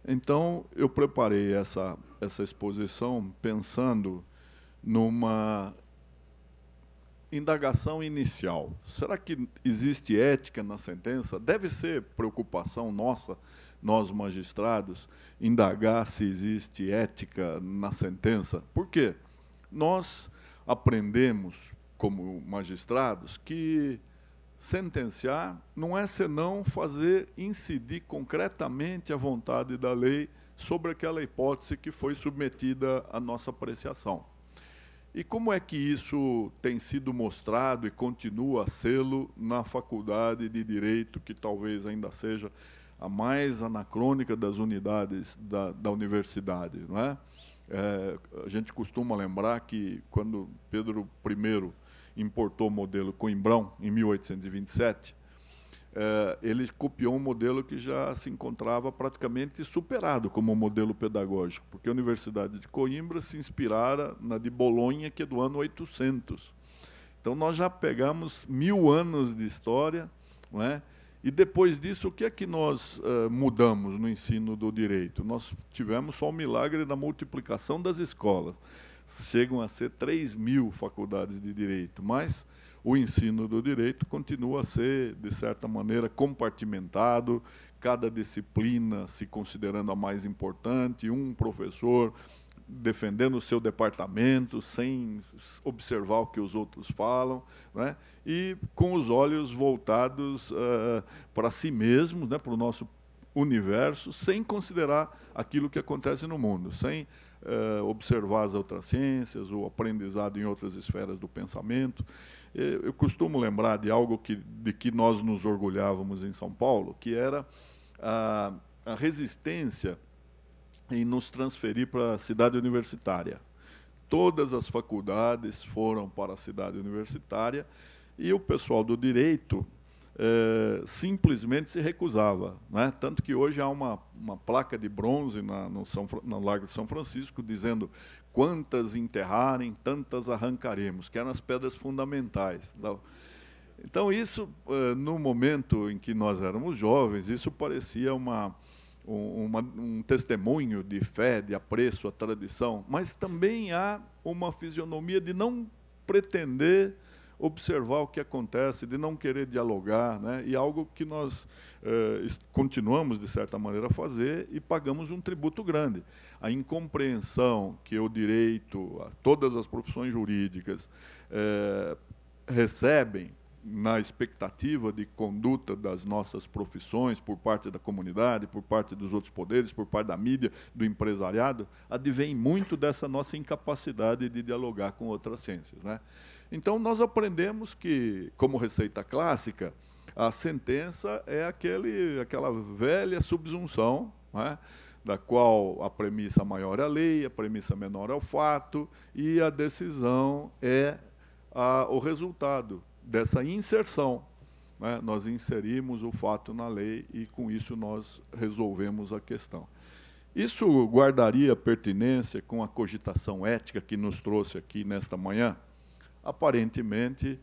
Então, eu preparei essa exposição pensando numa indagação inicial. Será que existe ética na sentença? Deve ser preocupação nossa, nós magistrados, indagar se existe ética na sentença. Por quê? Nós aprendemos, como magistrados, que sentenciar não é senão fazer incidir concretamente a vontade da lei sobre aquela hipótese que foi submetida à nossa apreciação. E como é que isso tem sido mostrado e continua a sê-lo na Faculdade de Direito, que talvez ainda seja a mais anacrônica das unidades da universidade, não é? A gente costuma lembrar que, quando Pedro I importou o modelo Coimbrão, em 1827, ele copiou um modelo que já se encontrava praticamente superado como modelo pedagógico, porque a Universidade de Coimbra se inspirara na de Bolonha, que é do ano 800. Então, nós já pegamos 1000 anos de história, não é? E, depois disso, o que é que nós mudamos no ensino do direito? Nós tivemos só o milagre da multiplicação das escolas. Chegam a ser 3.000 faculdades de direito, mas o ensino do direito continua a ser, de certa maneira, compartimentado, cada disciplina se considerando a mais importante, um professor defendendo o seu departamento, sem observar o que os outros falam, né? E com os olhos voltados para si mesmos, né, para o nosso universo, sem considerar aquilo que acontece no mundo, sem observar as outras ciências, o aprendizado em outras esferas do pensamento. Eu costumo lembrar de algo de que nós nos orgulhávamos em São Paulo, que era a resistência em nos transferir para a cidade universitária. Todas as faculdades foram para a cidade universitária e o pessoal do direito simplesmente se recusava, né? Tanto que hoje há uma placa de bronze no Largo de São Francisco dizendo: quantas enterrarem, tantas arrancaremos, que eram as pedras fundamentais. Então, isso, no momento em que nós éramos jovens, isso parecia um testemunho de fé, de apreço à tradição, mas também há uma fisionomia de não pretender observar o que acontece, de não querer dialogar, né? E algo que nós continuamos, de certa maneira, a fazer e pagamos um tributo grande. A incompreensão que o direito, todas as profissões jurídicas recebem na expectativa de conduta das nossas profissões por parte da comunidade, por parte dos outros poderes, por parte da mídia, do empresariado, advém muito dessa nossa incapacidade de dialogar com outras ciências, né? Então, nós aprendemos que, como receita clássica, a sentença é aquela velha subsunção, né, da qual a premissa maior é a lei, a premissa menor é o fato, e a decisão é o resultado dessa inserção, né? Nós inserimos o fato na lei e, com isso, nós resolvemos a questão. Isso guardaria pertinência com a cogitação ética que nos trouxe aqui nesta manhã? Aparentemente,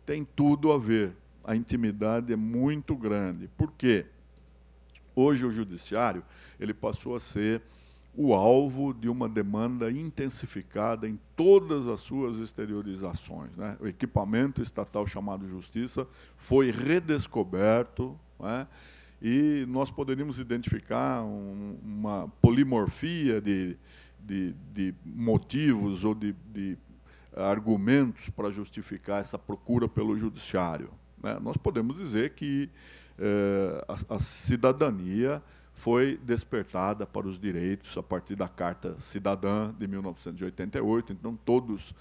tem tudo a ver. A intimidade é muito grande. Por quê? Hoje, o judiciário ele passou a ser o alvo de uma demanda intensificada em todas as suas exteriorizações, né? O equipamento estatal chamado Justiça foi redescoberto, né? E nós poderíamos identificar uma polimorfia de motivos ou de argumentos para justificar essa procura pelo judiciário, né? Nós podemos dizer que a cidadania foi despertada para os direitos a partir da Carta Cidadã de 1988, então todos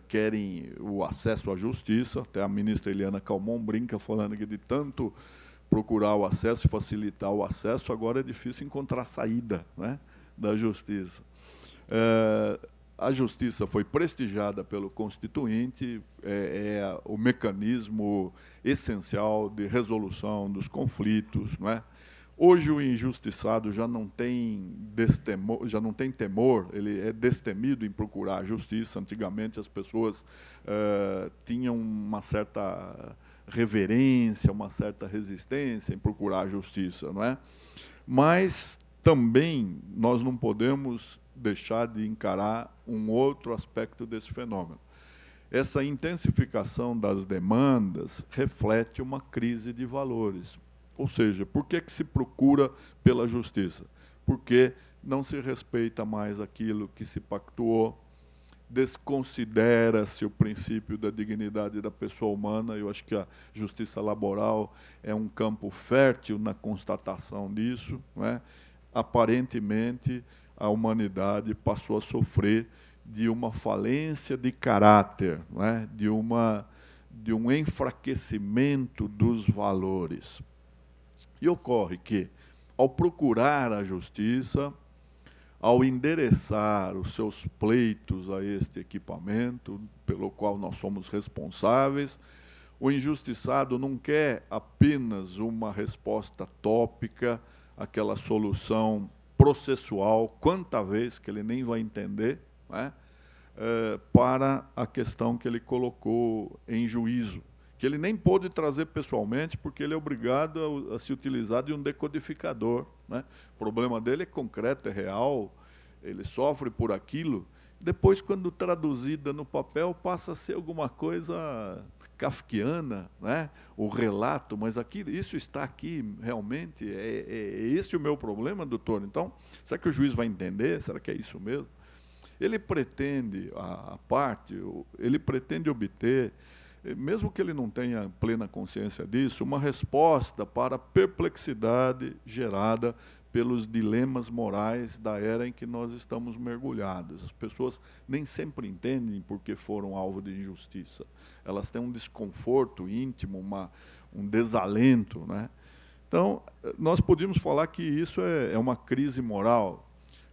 querem o acesso à justiça. Até a ministra Eliana Calmon brinca falando que de tanto procurar o acesso e facilitar o acesso, agora é difícil encontrar saída, né, da justiça. A justiça foi prestigiada pelo Constituinte, é o mecanismo essencial de resolução dos conflitos, não é? Hoje o injustiçado já não tem temor, ele é destemido em procurar a justiça. Antigamente as pessoas tinham uma certa reverência, uma certa resistência em procurar a justiça, não é? Mas também nós não podemos deixar de encarar um outro aspecto desse fenômeno. Essa intensificação das demandas reflete uma crise de valores. Ou seja, por que se procura pela justiça? Porque não se respeita mais aquilo que se pactuou, desconsidera-se o princípio da dignidade da pessoa humana. Eu acho que a justiça laboral é um campo fértil na constatação disso, não é? Aparentemente, a humanidade passou a sofrer de uma falência de caráter, não é? de um enfraquecimento dos valores. E ocorre que, ao procurar a justiça, ao endereçar os seus pleitos a este equipamento, pelo qual nós somos responsáveis, o injustiçado não quer apenas uma resposta tópica, aquela solução processual, quanta vez que ele nem vai entender, né, para a questão que ele colocou em juízo, que ele nem pôde trazer pessoalmente, porque ele é obrigado a se utilizar de um decodificador, né? O problema dele é concreto, é real, ele sofre por aquilo. Depois, quando traduzida no papel, passa a ser alguma coisa kafkiana, né? O relato, mas isso está aqui realmente? É esse o meu problema, doutor? Então, será que o juiz vai entender? Será que é isso mesmo? Ele pretende, ele pretende obter, mesmo que ele não tenha plena consciência disso, uma resposta para a perplexidade gerada pelos dilemas morais da era em que nós estamos mergulhados. As pessoas nem sempre entendem por que foram alvo de injustiça. Elas têm um desconforto íntimo, um desalento, né? Então, nós podíamos falar que isso é uma crise moral,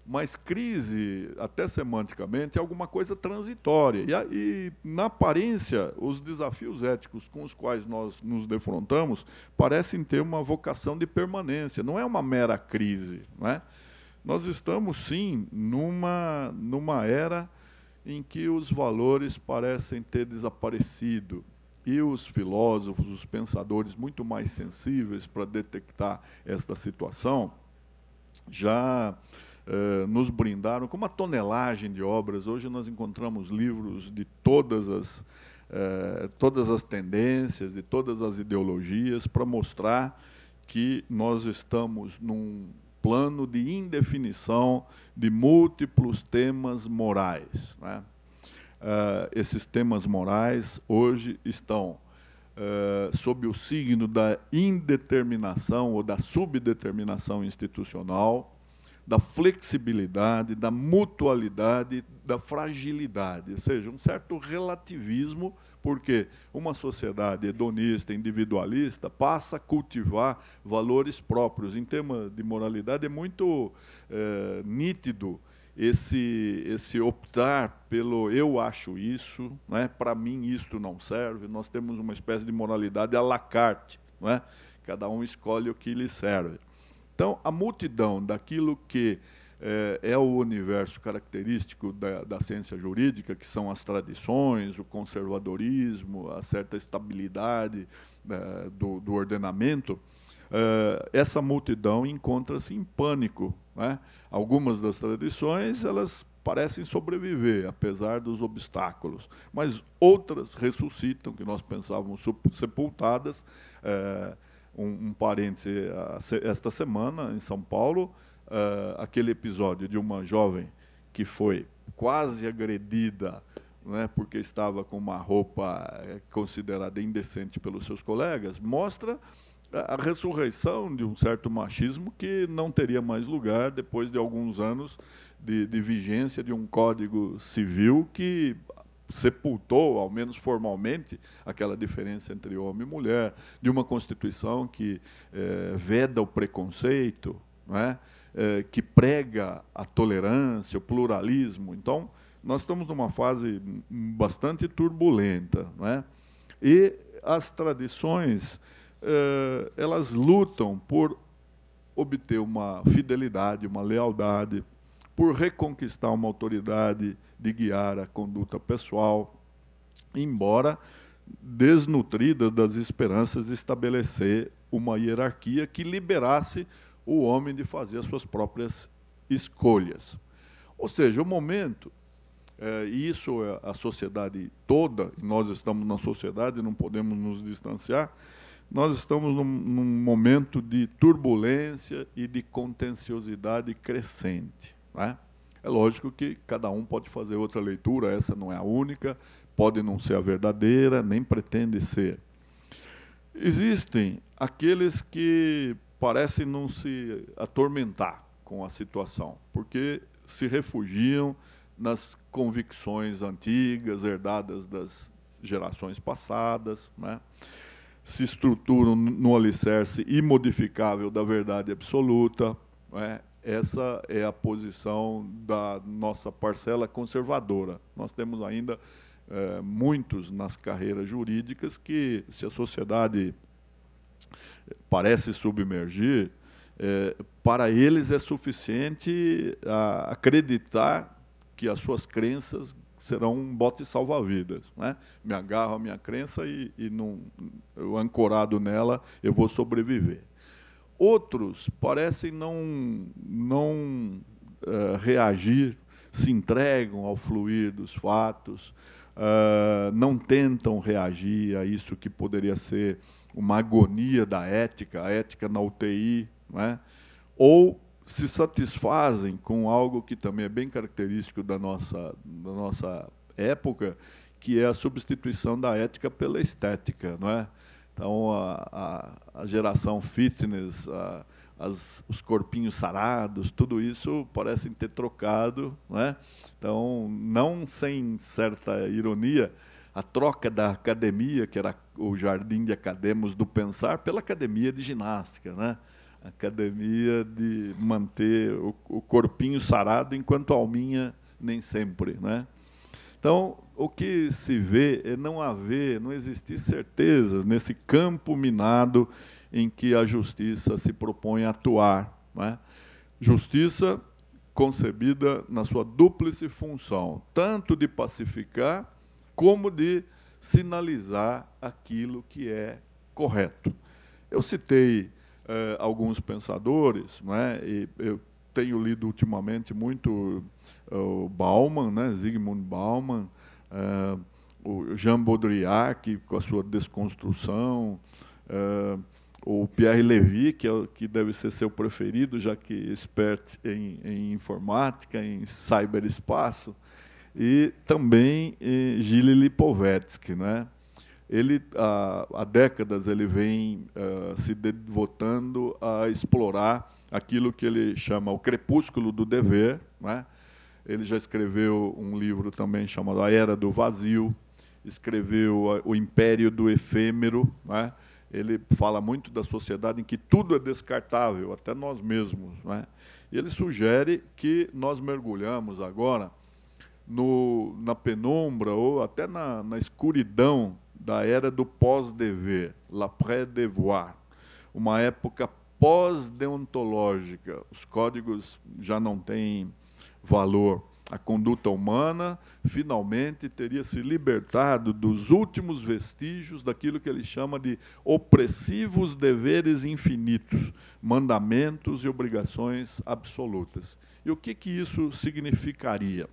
mas crise, até semanticamente, é alguma coisa transitória. E, na aparência, os desafios éticos com os quais nós nos defrontamos parecem ter uma vocação de permanência, não é uma mera crise, não é? Nós estamos, sim, numa era em que os valores parecem ter desaparecido, e os filósofos, os pensadores muito mais sensíveis para detectar esta situação, já nos brindaram com uma tonelagem de obras. Hoje nós encontramos livros de todas as tendências, de todas as ideologias, para mostrar que nós estamos num plano de indefinição de múltiplos temas morais, né? Esses temas morais hoje estão sob o signo da indeterminação ou da subdeterminação institucional, da flexibilidade, da mutualidade, da fragilidade, ou seja, um certo relativismo, porque uma sociedade hedonista, individualista, passa a cultivar valores próprios. Em termos de moralidade, é muito nítido esse optar pelo eu acho isso, né? Para mim isto não serve. Nós temos uma espécie de moralidade à la carte, não é? Cada um escolhe o que lhe serve. Então, a multidão daquilo que é o universo característico da ciência jurídica, que são as tradições, o conservadorismo, a certa estabilidade do ordenamento, essa multidão encontra-se em pânico, né? Algumas das tradições, elas parecem sobreviver, apesar dos obstáculos, mas outras ressuscitam, que nós pensávamos sepultadas. Um parêntese, esta semana, em São Paulo, aquele episódio de uma jovem que foi quase agredida, né, porque estava com uma roupa considerada indecente pelos seus colegas, mostra a ressurreição de um certo machismo que não teria mais lugar depois de alguns anos de vigência de um Código Civil que sepultou, ao menos formalmente, aquela diferença entre homem e mulher, de uma Constituição que veda o preconceito, não é? Que prega a tolerância, o pluralismo. Então, nós estamos numa fase bastante turbulenta, não é? E as tradições, elas lutam por obter uma fidelidade, uma lealdade, por reconquistar uma autoridade de guiar a conduta pessoal, embora desnutrida das esperanças de estabelecer uma hierarquia que liberasse o homem de fazer as suas próprias escolhas. Ou seja, o momento, e isso é a sociedade toda, e nós estamos na sociedade, não podemos nos distanciar, nós estamos num momento de turbulência e de contenciosidade crescente, né? É lógico que cada um pode fazer outra leitura, essa não é a única, pode não ser a verdadeira, nem pretende ser. Existem aqueles que parecem não se atormentar com a situação, porque se refugiam nas convicções antigas, herdadas das gerações passadas, né? Se estruturam no alicerce imodificável da verdade absoluta, né? Essa é a posição da nossa parcela conservadora. Nós temos ainda muitos nas carreiras jurídicas que, se a sociedade parece submergir, para eles é suficiente acreditar que as suas crenças serão um bote salva-vidas, né? Me agarro à minha crença e não, eu ancorado nela, eu vou sobreviver. Outros parecem não reagir, se entregam ao fluir dos fatos, não tentam reagir a isso que poderia ser uma agonia da ética, a ética na UTI, né? Ou se satisfazem com algo que também é bem característico da nossa época, que é a substituição da ética pela estética, não é? Então, a geração fitness, os corpinhos sarados, tudo isso parecem ter trocado, né? Então, não sem certa ironia, a troca da academia, que era o jardim de academos do pensar, pela academia de ginástica, né? Academia de manter o corpinho sarado, enquanto a alminha nem sempre, né? Então, o que se vê é não existir certezas nesse campo minado em que a justiça se propõe a atuar, né? Justiça concebida na sua dúplice função, tanto de pacificar como de sinalizar aquilo que é correto. Eu citei alguns pensadores, né? E eu tenho lido ultimamente muito o Bauman, né? Zygmunt Bauman, o Jean Baudrillard, que, com a sua desconstrução, o Pierre Levy, que deve ser seu preferido, já que expert em informática, em cyberespaço, e também Gilles Lipovetsky, né? Ele, há décadas, ele vem se devotando a explorar aquilo que ele chama o crepúsculo do dever, né? Ele já escreveu um livro também chamado A Era do Vazio, escreveu O Império do Efêmero, né? Ele fala muito da sociedade em que tudo é descartável, até nós mesmos, né? E ele sugere que nós mergulhamos agora na penumbra ou até na escuridão da era do pós-dever, l'après-devoir, uma época pós-deontológica. Os códigos já não têm valor. A conduta humana, finalmente, teria se libertado dos últimos vestígios daquilo que ele chama de opressivos deveres infinitos, mandamentos e obrigações absolutas. E o que isso significaria?